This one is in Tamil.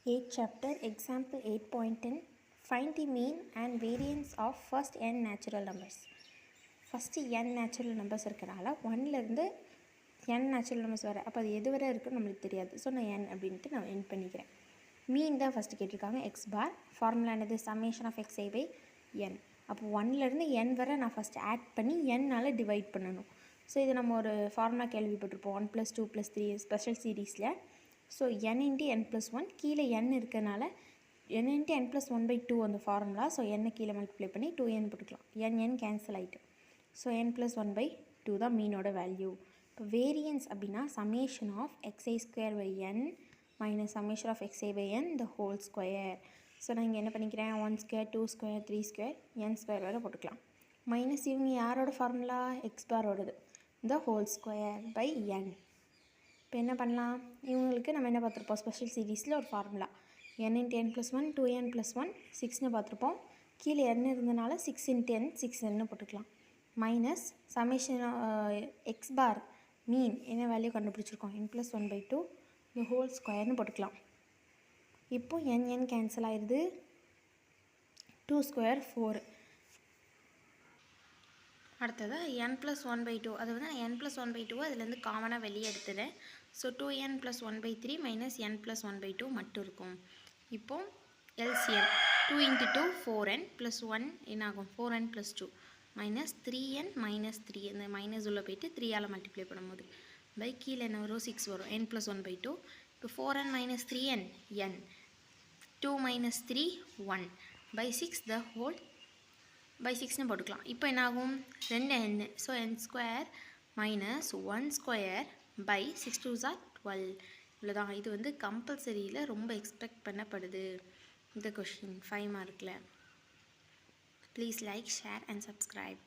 8th chapter, example 8.10, find the mean and variance of first n natural numbers. First n natural numbers இருக்கனால 1லேருந்து n natural numbers வர, அப்போ அது எது வரை இருக்குன்னு நம்மளுக்கு தெரியாது. ஸோ நான் n அப்படின்ட்டு நான் என் பண்ணிக்கிறேன். மீன் தான் ஃபஸ்ட்டு கேட்டிருக்காங்க. எக்ஸ் பார் ஃபார்முலா என்னது, summation of x i by n. அப்போ 1லேருந்து n வரை நான் ஃபஸ்ட்டு ஆட் பண்ணி n-ஆல் டிவைட் பண்ணணும். ஸோ இது நம்ம ஒரு ஃபார்முலா கேள்விப்பட்டிருப்போம், 1 + 2 + 3 ஸ்பெஷல் சீரீஸில். ஸோ n × n+1 கீழே n இருக்கிறனால n × n+1/2 அந்த ஃபார்முலா. ஸோ n கீழே மல்டிப்ளை பண்ணி 2n போட்டுக்கலாம். n கேன்சல் ஆகிட்டு. ஸோ n+1/2 தான் மீனோட வேல்யூ. இப்போ வேரியன்ஸ் அப்படின்னா summation of xi² minus summation of xi/n the whole square. So நான் இங்கே என்ன பண்ணிக்கிறேன், 1² 2² 3² n² வரை போட்டுக்கலாம். மைனஸ் இவங்க யாரோட ஃபார்முலா, எக்ஸ் பாரோடது, the whole square by n. இப்போ என்ன பண்ணலாம், இவங்களுக்கு நம்ம என்ன பார்த்துருப்போம், ஸ்பெஷல் சீரீஸில் ஒரு ஃபார்முலா n × n+1 2n+1 6ன்னு பார்த்துருப்போம். கீழே n இருந்தனால 6 × n 6n போட்டுக்கலாம். மைனஸ் சமேஷன் எக்ஸ் பார் மீன் என்ன வேல்யூ கண்டுபிடிச்சிருக்கோம், n+1/2 இந்த ஹோல் ஸ்கொயர்னு போட்டுக்கலாம். இப்போ n கேன்சல் ஆயிடுது, 2² 4. அடுத்தது n+1/2, அது வந்து நான் n+1/2 அதுலேருந்து காமனாக வெளியே எடுத்துகிறேன். ஸோ 2n + 1/3 மைனஸ் n+1/2 மட்டும் இருக்கும். இப்போது LCM 2 × 2 4n + 1 என்ன ஆகும், 4n + 2 மைனஸ் 3n - 3, இந்த மைனஸ் உள்ள போயிட்டு 3ஆல் மல்டிப்ளை பண்ணும்போது பை கீழே என்ன வரும், 6 வரும். n+1/2. இப்போ 4n - 3n n 2 - 3 1 by 6 the whole by 6ன்னு போட்டுக்கலாம். இப்போ என்ன ஆகும், 2 n. So n² minus 1² by 6 2s are 12. இவ்வளோதான். இது வந்து கம்பல்சரியில் ரொம்ப எக்ஸ்பெக்ட் பண்ணப்படுது இந்த கொஷின் 5 மார்க்கில். Please like, share and subscribe.